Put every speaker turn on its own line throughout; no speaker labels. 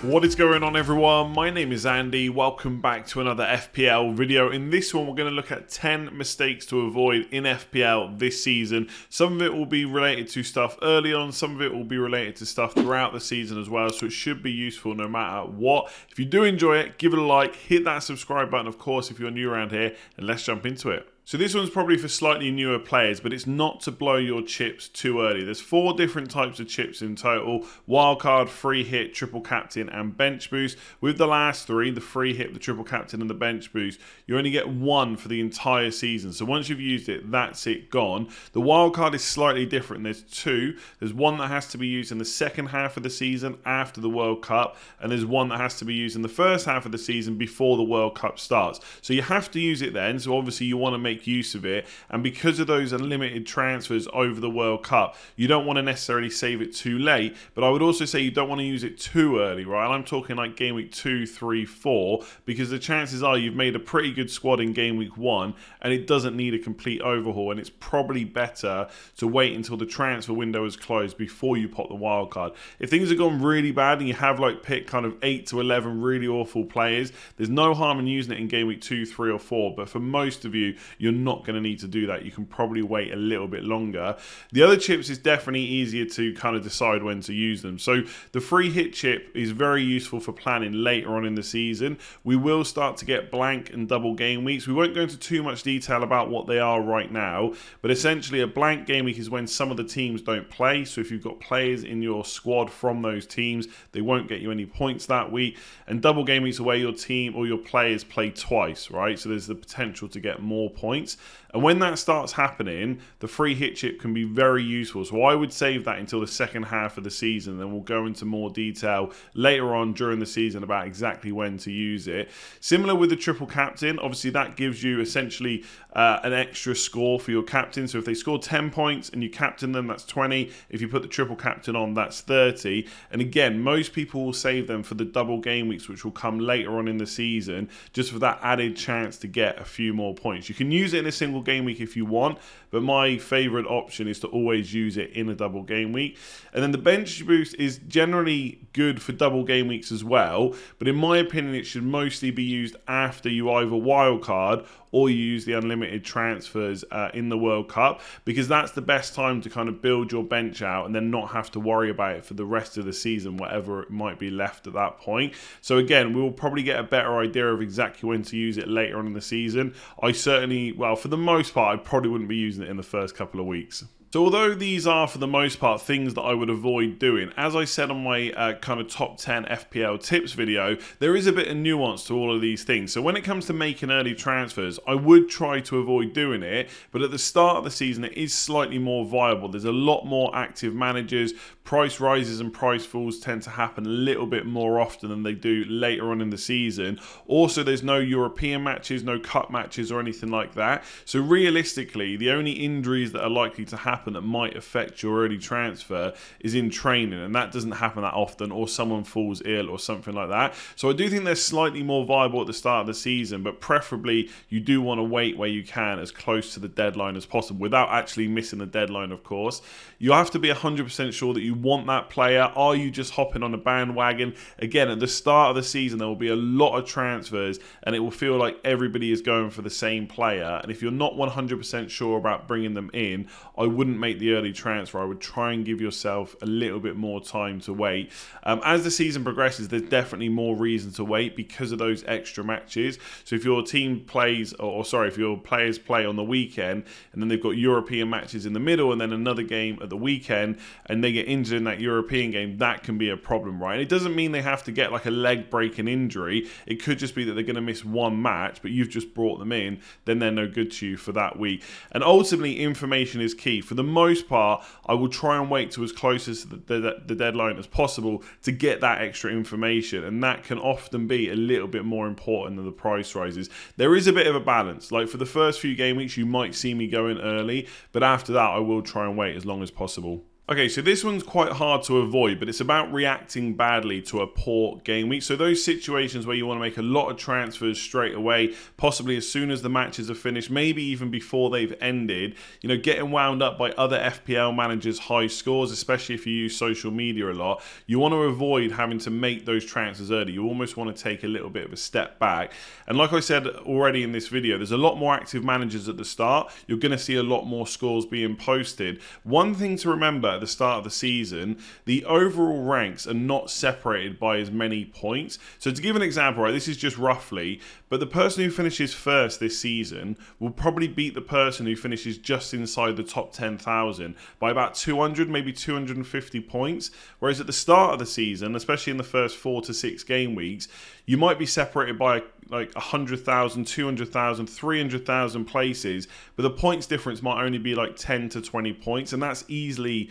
What is going on, everyone? My name is Andy. Welcome back to another FPL video. In this one, we're going to look at 10 mistakes to avoid in FPL this season. Some of it will be related to stuff early on, some of it will be related to stuff throughout the season as well, so it should be useful no matter what. If you do enjoy it, give it a like, hit that subscribe button, of course, if you're new around here, and let's jump into it. So this one's probably for slightly newer players, but it's not to blow your chips too early. There's 4 different types of chips in total: wildcard, free hit, triple captain, and bench boost. With the last 3, the free hit, the triple captain, and the bench boost, you only get 1 for the entire season. So once you've used it, that's it, gone. The wildcard is slightly different. There's 2. There's one that has to be used in the second half of the season after the World Cup, and there's one that has to be used in the first half of the season before the World Cup starts. So you have to use it then. So obviously you want to make use of it, and because of those unlimited transfers over the World Cup, you don't want to necessarily save it too late, but I would also say you don't want to use it too early, right? And I'm talking like game week 2, 3, 4, because the chances are you've made a pretty good squad in game week 1 and it doesn't need a complete overhaul, and it's probably better to wait until the transfer window is closed before you pop the wild card. If things have gone really bad and you have like picked kind of 8 to 11 really awful players, there's no harm in using it in game week 2, 3, or 4, but for most of you, you're not going to need to do that. You can probably wait a little bit longer. The other chips is definitely easier to kind of decide when to use them. So the free hit chip is very useful for planning later on in the season. We will start to get blank and double game weeks. We won't go into too much detail about what they are right now, but essentially a blank game week is when some of the teams don't play. So if you've got players in your squad from those teams, they won't get you any points that week. And double game weeks are where your team or your players play twice, right? So there's the potential to get more points. And when that starts happening, the free hit chip can be very useful. So I would save that until the second half of the season. Then we'll go into more detail later on during the season about exactly when to use it. Similar with the triple captain, obviously that gives you essentially an extra score for your captain. So if they score 10 points and you captain them, that's 20. If you put the triple captain on, that's 30. And again, most people will save them for the double game weeks, which will come later on in the season, just for that added chance to get a few more points. You can use it in a single game week if you want, but my favorite option is to always use it in a double game week. And then the bench boost is generally good for double game weeks as well, but in my opinion it should mostly be used after you either wildcard or you use the unlimited transfers in the World Cup, because that's the best time to kind of build your bench out and then not have to worry about it for the rest of the season, whatever it might be left at that point. So again, we will probably get a better idea of exactly when to use it later on in the season. I certainly, well, for the most part, I probably wouldn't be using it in the first couple of weeks. So although these are, for the most part, things that I would avoid doing, as I said on my kind of top 10 FPL tips video, there is a bit of nuance to all of these things. So when it comes to making early transfers, I would try to avoid doing it, but at the start of the season, it is slightly more viable. There's a lot more active managers. Price rises and price falls tend to happen a little bit more often than they do later on in the season. Also, there's no European matches, no cup matches or anything like that. So realistically, the only injuries that are likely to happen that might affect your early transfer is in training, and that doesn't happen that often, or someone falls ill or something like that. So I do think they're slightly more viable at the start of the season, but preferably you do want to wait where you can as close to the deadline as possible without actually missing the deadline, of course. You have to be 100% sure that you want that player. Are you just hopping on a bandwagon? Again, at the start of the season there will be a lot of transfers and it will feel like everybody is going for the same player, and if you're not 100% sure about bringing them in, I wouldn't make the early transfer. I would try and give yourself a little bit more time to wait. As the season progresses, there's definitely more reason to wait because of those extra matches. So if your team plays, if your players play on the weekend and then they've got European matches in the middle and then another game at the weekend and they get injured in that European game, that can be a problem, right? And it doesn't mean they have to get like a leg breaking injury. It could just be that they're going to miss one match, but you've just brought them in, then they're no good to you for that week. And ultimately, information is key. For the most part, I will try and wait to as close as the deadline as possible to get that extra information, and that can often be a little bit more important than the price rises. There is a bit of a balance. Like for the first few game weeks, you might see me going early, but after that, I will try and wait as long as possible. Okay, so this one's quite hard to avoid, but it's about reacting badly to a poor game week. So those situations where you want to make a lot of transfers straight away, possibly as soon as the matches are finished, maybe even before they've ended, getting wound up by other FPL managers' high scores, especially if you use social media a lot, you want to avoid having to make those transfers early. You almost want to take a little bit of a step back. And like I said already in this video, there's a lot more active managers at the start. You're going to see a lot more scores being posted. One thing to remember at the start of the season, the overall ranks are not separated by as many points. So to give an example, right, this is just roughly, but the person who finishes first this season will probably beat the person who finishes just inside the top 10,000 by about 200, maybe 250 points. Whereas at the start of the season, especially in the first 4 to 6 game weeks, you might be separated by like 100,000, 200,000, 300,000 places, but the points difference might only be like 10 to 20 points, and that's easily,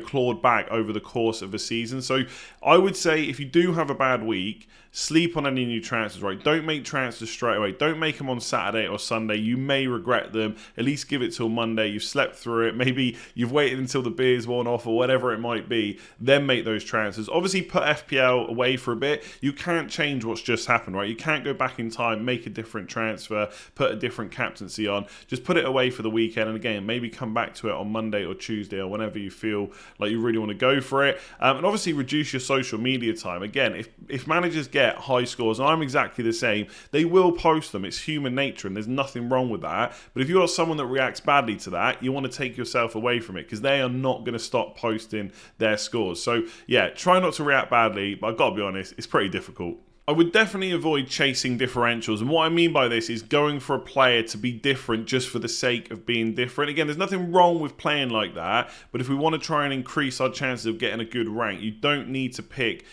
clawed back over the course of a season. So I would say if you do have a bad week, sleep on any new transfers, right? Don't make transfers straight away. Don't make them on Saturday or Sunday. You may regret them. At least give it till Monday. You've slept through it. Maybe you've waited until the beer's worn off or whatever it might be. Then make those transfers. Obviously, put FPL away for a bit. You can't change what's just happened, right? You can't go back in time, make a different transfer, put a different captaincy on. Just put it away for the weekend. And again, maybe come back to it on Monday or Tuesday or whenever you feel like you really want to go for it. And obviously, reduce your social media time. Again, if managers get high scores, and I'm exactly the same, they will post them. It's human nature and there's nothing wrong with that. But if you're someone that reacts badly to that, you want to take yourself away from it because they are not going to stop posting their scores. So yeah, try not to react badly, but I've got to be honest, it's pretty difficult. I would definitely avoid chasing differentials. And what I mean by this is going for a player to be different just for the sake of being different. Again, there's nothing wrong with playing like that. But if we want to try and increase our chances of getting a good rank, you don't need to pick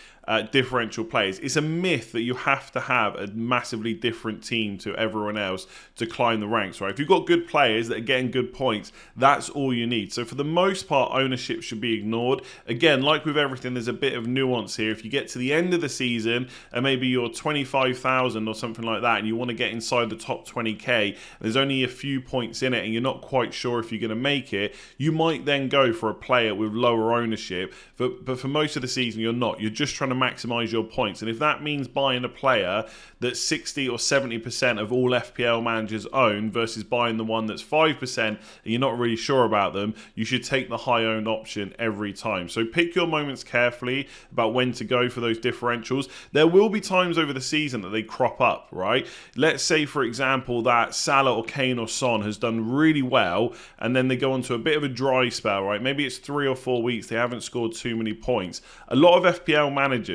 differential players. It's a myth that you have to have a massively different team to everyone else to climb the ranks, right? If you've got good players that are getting good points, that's all you need. So for the most part, ownership should be ignored. Again, like with everything, there's a bit of nuance here. If you get to the end of the season and maybe you're 25,000 or something like that and you want to get inside the top 20k, there's only a few points in it and you're not quite sure if you're going to make it, you might then go for a player with lower ownership. But for most of the season, you're not. You're just trying to maximize your points. And if that means buying a player that 60 or 70% of all FPL managers own versus buying the one that's 5% and you're not really sure about them, you should take the high owned option every time. So pick your moments carefully about when to go for those differentials. There will be times over the season that they crop up, right? Let's say, for example, that Salah or Kane or Son has done really well and then they go into a bit of a dry spell, right? Maybe it's 3 or 4 weeks they haven't scored too many points. A lot of FPL managers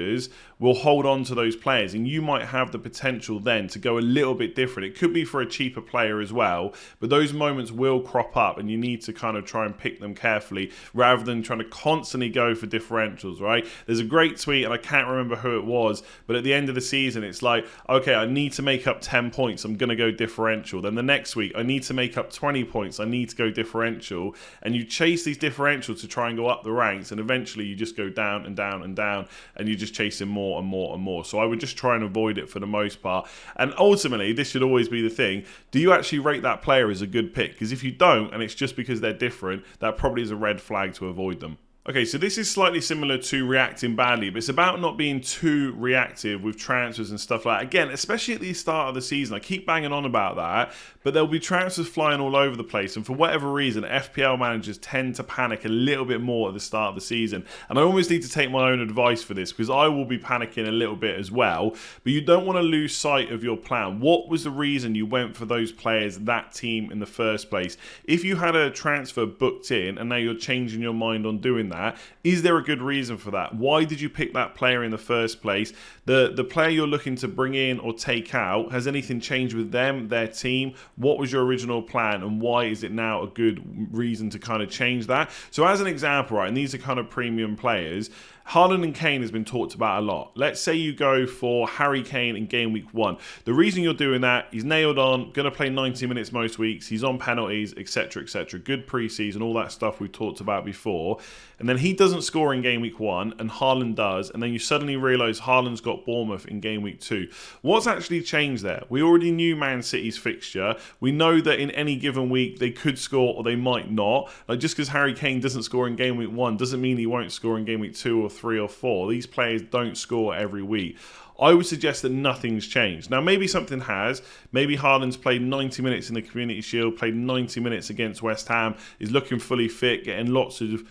will hold on to those players and you might have the potential then to go a little bit different. It could be for a cheaper player as well, but those moments will crop up and you need to kind of try and pick them carefully rather than trying to constantly go for differentials, right? There's a great tweet and I can't remember who it was, but at the end of the season it's like, okay, I need to make up 10 points, I'm going to go differential. Then the next week I need to make up 20 points, I need to go differential. And you chase these differentials to try and go up the ranks and eventually you just go down and down and down and you just chasing more and more and more. So I would just try and avoid it for the most part. And ultimately, this should always be the thing. Do you actually rate that player as a good pick? Because if you don't, and it's just because they're different, that probably is a red flag to avoid them. Okay, so this is slightly similar to reacting badly, but it's about not being too reactive with transfers and stuff like that. Again, especially at the start of the season, I keep banging on about that, but there'll be transfers flying all over the place, and for whatever reason, FPL managers tend to panic a little bit more at the start of the season, and I always need to take my own advice for this, because I will be panicking a little bit as well, but you don't want to lose sight of your plan. What was the reason you went for those players, that team in the first place? If you had a transfer booked in, and now you're changing your mind on doing that, is there a good reason for that? Why did you pick that player in the first place? The player you're looking to bring in or take out, has anything changed with them, their team? What was your original plan and why is it now a good reason to kind of change that? So as an example, right, and these are kind of premium players, Haaland and Kane has been talked about a lot. Let's say you go for Harry Kane in game week 1. The reason you're doing that, he's nailed on, going to play 90 minutes most weeks, he's on penalties, etc., etc. Good pre-season, all that stuff we've talked about before. and then he doesn't score in game week 1 and Haaland does, and then you suddenly realise Haaland's got Bournemouth in game week 2. What's actually changed there? We already knew Man City's fixture. We know that in any given week they could score or they might not. Like, just because Harry Kane doesn't score in game week 1 doesn't mean he won't score in game week 2 or 3 or 4. These players don't score every week. I would suggest that nothing's changed. Now, maybe something has. Maybe Haaland's played 90 minutes in the Community Shield, played 90 minutes against West Ham, is looking fully fit, getting lots of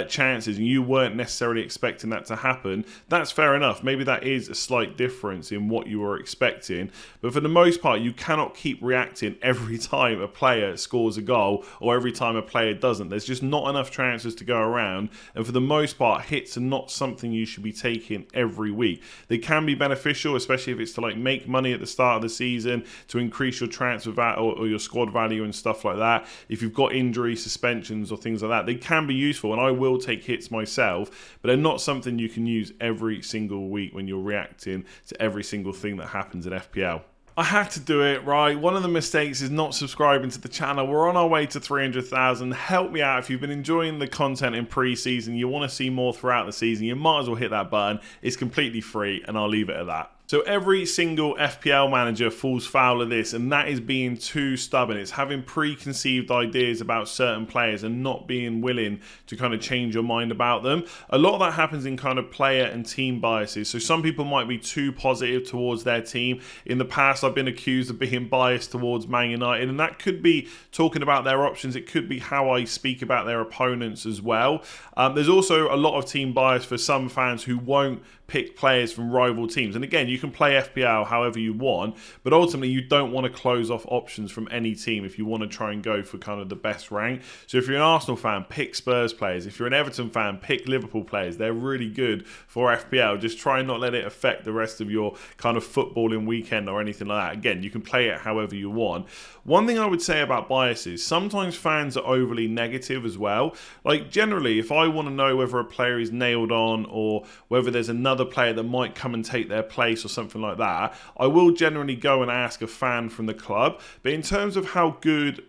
chances, and you weren't necessarily expecting that to happen. That's fair enough. Maybe that is a slight difference in what you were expecting. But for the most part, you cannot keep reacting every time a player scores a goal or every time a player doesn't. There's just not enough chances to go around. And for the most part, hits are not something you should be taking every week. They can be beneficial, especially if it's to like make money at the start of the season, to increase your transfer value or your squad value and stuff like that. If you've got injury, suspensions or things like that, they can be useful, and I will take hits myself, but they're not something you can use every single week when you're reacting to every single thing that happens in FPL. I had to do it, right? One of the mistakes is not subscribing to the channel. We're on our way to 300,000. Help me out. If you've been enjoying the content in pre-season, you want to see more throughout the season, you might as well hit that button. It's completely free, and I'll leave it at that. So every single FPL manager falls foul of this, and that is being too stubborn. It's having preconceived ideas about certain players and not being willing to kind of change your mind about them. A lot of that happens in kind of player and team biases. So some people might be too positive towards their team. In the past, I've been accused of being biased towards Man United, and that could be talking about their options. It could be how I speak about their opponents as well. There's also a lot of team bias for some fans who won't pick players from rival teams. And again, you can play FPL however you want, but ultimately you don't want to close off options from any team if you want to try and go for kind of the best rank. So if you're an Arsenal fan, pick Spurs players. If you're an Everton fan, pick Liverpool players. They're really good for FPL. Just try and not let it affect the rest of your kind of footballing weekend or anything like that. Again, you can play it however you want. One thing I would say about biases, sometimes fans are overly negative as well. Like generally, if I want to know whether a player is nailed on or whether there's another player that might come and take their place or something like that, I will generally go and ask a fan from the club. But in terms of how good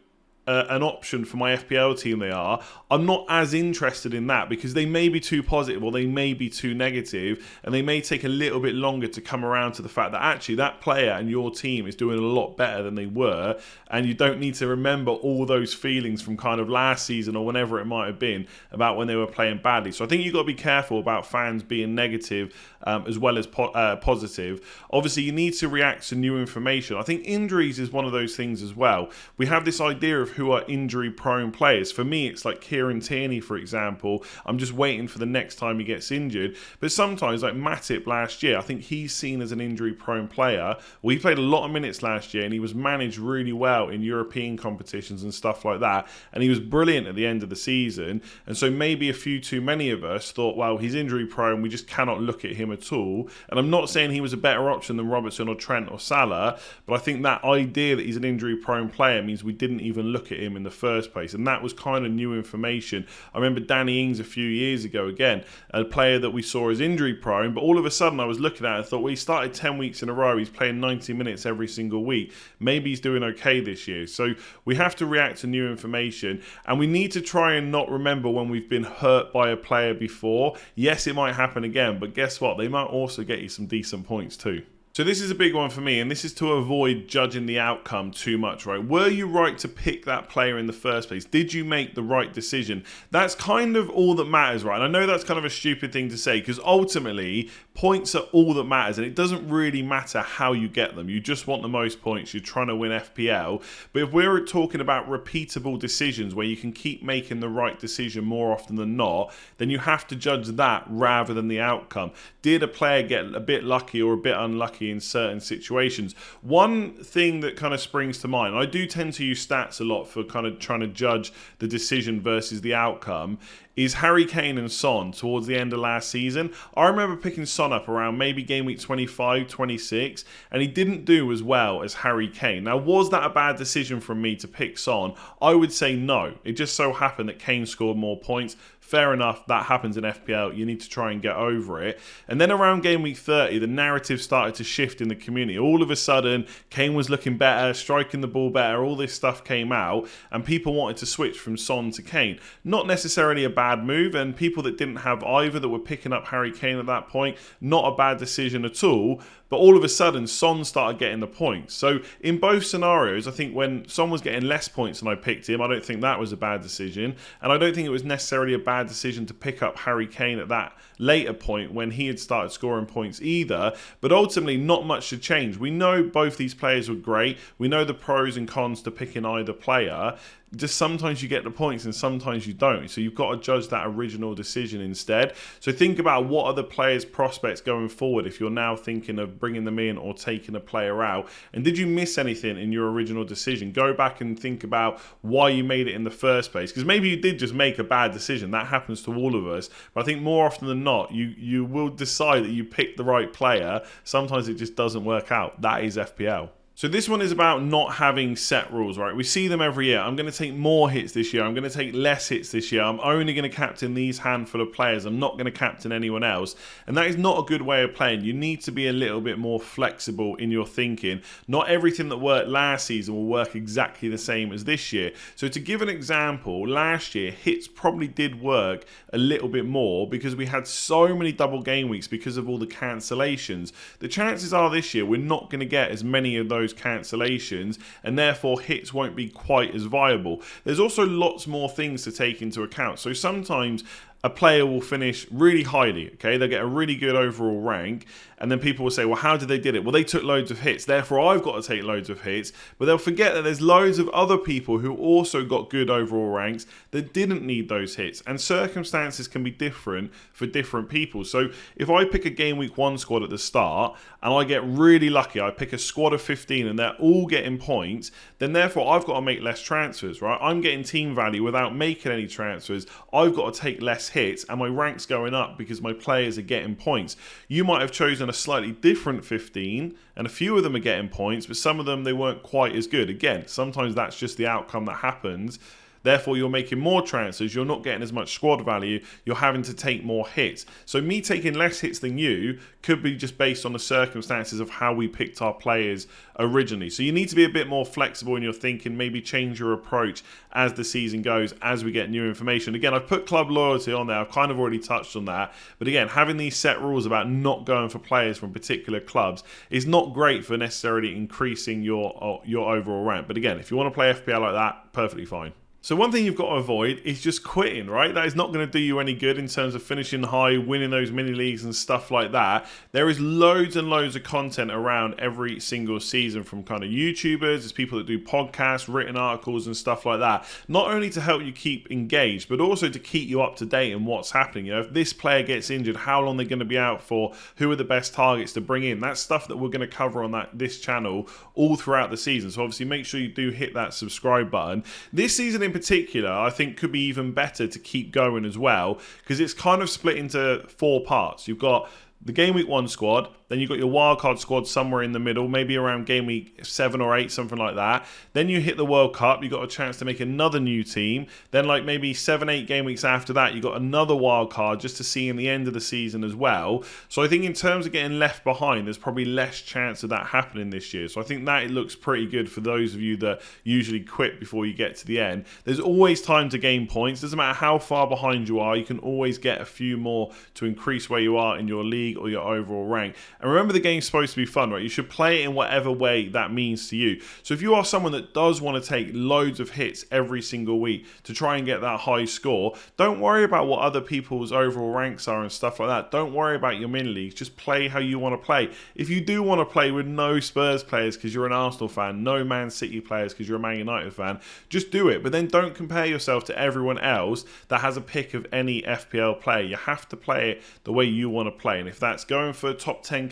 an option for my FPL team they are, I'm not as interested in that because they may be too positive or they may be too negative, and they may take a little bit longer to come around to the fact that actually that player and your team is doing a lot better than they were, and you don't need to remember all those feelings from kind of last season or whenever it might have been about when they were playing badly. So I think you've got to be careful about fans being negative as well as positive. Obviously, you need to react to new information. I think injuries is one of those things as well. We have this idea of who are injury-prone players. For me, it's like Kieran Tierney, for example. I'm just waiting for the next time he gets injured. But sometimes, like Matip last year, I think he's seen as an injury-prone player. Well, he played a lot of minutes last year, and he was managed really well in European competitions and stuff like that. And he was brilliant at the end of the season. And so maybe a few too many of us thought, well, he's injury-prone. We just cannot look at him at all. And I'm not saying he was a better option than Robertson or Trent or Salah, but I think that idea that he's an injury-prone player means we didn't even look at him in the first place, and that was kind of new information. I remember Danny Ings a few years ago, again, a player that we saw as injury prone, but all of a sudden I was looking at it and thought, well, he started 10 weeks in a row, he's playing 90 minutes every single week, maybe he's doing okay this year. So we have to react to new information, and we need to try and not remember when we've been hurt by a player before. Yes, it might happen again, but guess what, they might also get you some decent points too. So this is a big one for me, and this is to avoid judging the outcome too much, right? Were you right to pick that player in the first place? Did you make the right decision? That's kind of all that matters, right? And I know that's kind of a stupid thing to say, because ultimately, points are all that matters, and it doesn't really matter how you get them. You just want the most points. You're trying to win FPL. But if we're talking about repeatable decisions where you can keep making the right decision more often than not, then you have to judge that rather than the outcome. Did a player get a bit lucky or a bit unlucky in certain situations? One thing that kind of springs to mind, I do tend to use stats a lot for kind of trying to judge the decision versus the outcome, is Harry Kane and Son towards the end of last season. I remember picking Son up around maybe game week 25, 26, and he didn't do as well as Harry Kane. Now, was that a bad decision from me to pick Son? I would say no. It just so happened that Kane scored more points. fair enough, that happens in FPL. You need to try and get over it. And then around game week 30, the narrative started to shift in the community. All of a sudden, Kane was looking better, striking the ball better, all this stuff came out, and people wanted to switch from Son to Kane. Not necessarily a bad move, and people that didn't have either that were picking up Harry Kane at that point, not a bad decision at all. But all of a sudden, Son started getting the points. So in both scenarios, I think when Son was getting less points than I picked him, I don't think that was a bad decision. And I don't think it was necessarily a bad decision to pick up Harry Kane at that later point when he had started scoring points either. But ultimately, not much should change. We know both these players were great. We know the pros and cons to picking either player. Just sometimes you get the points and sometimes you don't. So you've got to judge that original decision instead. So think about what are the players' prospects going forward if you're now thinking of bringing them in or taking a player out. And did you miss anything in your original decision? Go back and think about why you made it in the first place. Because maybe you did just make a bad decision. That happens to all of us. But I think more often than not, you will decide that you picked the right player. Sometimes it just doesn't work out. That is FPL. So this one is about not having set rules, right? We see them every year. I'm going to take more hits this year. I'm going to take less hits this year. I'm only going to captain these handful of players. I'm not going to captain anyone else. And that is not a good way of playing. You need to be a little bit more flexible in your thinking. Not everything that worked last season will work exactly the same as this year. So to give an example, last year, hits probably did work a little bit more because we had so many double game weeks because of all the cancellations. The chances are this year we're not going to get as many of those cancellations, and therefore hits won't be quite as viable. There's also lots more things to take into account. So sometimes a player will finish really highly, okay? They'll get a really good overall rank, and then people will say, well, how did they did it? Well, they took loads of hits, therefore I've got to take loads of hits. But they'll forget that there's loads of other people who also got good overall ranks that didn't need those hits, and circumstances can be different for different people. So if I pick a game week 1 squad at the start, and I get really lucky, I pick a squad of 15 and they're all getting points, then therefore I've got to make less transfers, right? I'm getting team value without making any transfers. I've got to take less hits, and my rank's going up because my players are getting points. You might have chosen a slightly different 15, and a few of them are getting points, but some of them, they weren't quite as good. Again, sometimes that's just the outcome that happens. Therefore, you're making more transfers, you're not getting as much squad value, you're having to take more hits. So me taking less hits than you could be just based on the circumstances of how we picked our players originally. So you need to be a bit more flexible in your thinking, maybe change your approach as the season goes, as we get new information. Again, I've put club loyalty on there, I've kind of already touched on that. But again, having these set rules about not going for players from particular clubs is not great for necessarily increasing your overall rank. But again, if you want to play FPL like that, perfectly fine. So one thing you've got to avoid is just quitting, right? That is not going to do you any good in terms of finishing high, winning those mini leagues and stuff like that. There is loads and loads of content around every single season from kind of YouTubers, there's people that do podcasts, written articles and stuff like that. Not only to help you keep engaged, but also to keep you up to date in what's happening. You know, if this player gets injured, how long they're going to be out for, who are the best targets to bring in. That's stuff that we're going to cover on this channel all throughout the season. So obviously make sure you do hit that subscribe button. This season in particular, I think could be even better to keep going as well, because it's kind of split into 4 parts. You've got the game week 1 squad, then you've got your wildcard squad somewhere in the middle, maybe around game week 7 or 8, something like that. Then you hit the World Cup, you've got a chance to make another new team. Then like maybe 7, 8 game weeks after that, you've got another wildcard just to see in the end of the season as well. So I think in terms of getting left behind, there's probably less chance of that happening this year. So I think that it looks pretty good for those of you that usually quit before you get to the end. There's always time to gain points. Doesn't matter how far behind you are, you can always get a few more to increase where you are in your league or your overall rank. And remember, the game's supposed to be fun, right? You should play it in whatever way that means to you. So if you are someone that does want to take loads of hits every single week to try and get that high score, don't worry about what other people's overall ranks are and stuff like that. Don't worry about your mini leagues. Just play how you want to play. If you do want to play with no Spurs players because you're an Arsenal fan, no Man City players because you're a Man United fan, just do it. But then don't compare yourself to everyone else that has a pick of any FPL player. You have to play it the way you want to play. And if that's going for top 10k,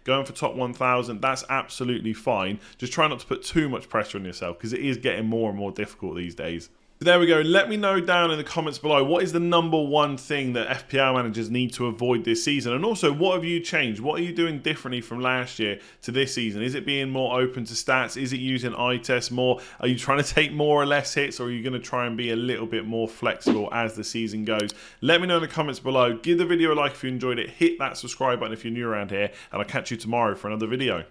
going for top 1000, that's absolutely fine. Just try not to put too much pressure on yourself because it is getting more and more difficult these days. There we go. Let me know down in the comments below, what is the #1 thing that FPL managers need to avoid this season? And also, what have you changed? What are you doing differently from last year to this season? Is it being more open to stats? Is it using eye test more? Are you trying to take more or less hits? Or are you going to try and be a little bit more flexible as the season goes? Let me know in the comments below. Give the video a like if you enjoyed it. Hit that subscribe button if you're new around here. And I'll catch you tomorrow for another video.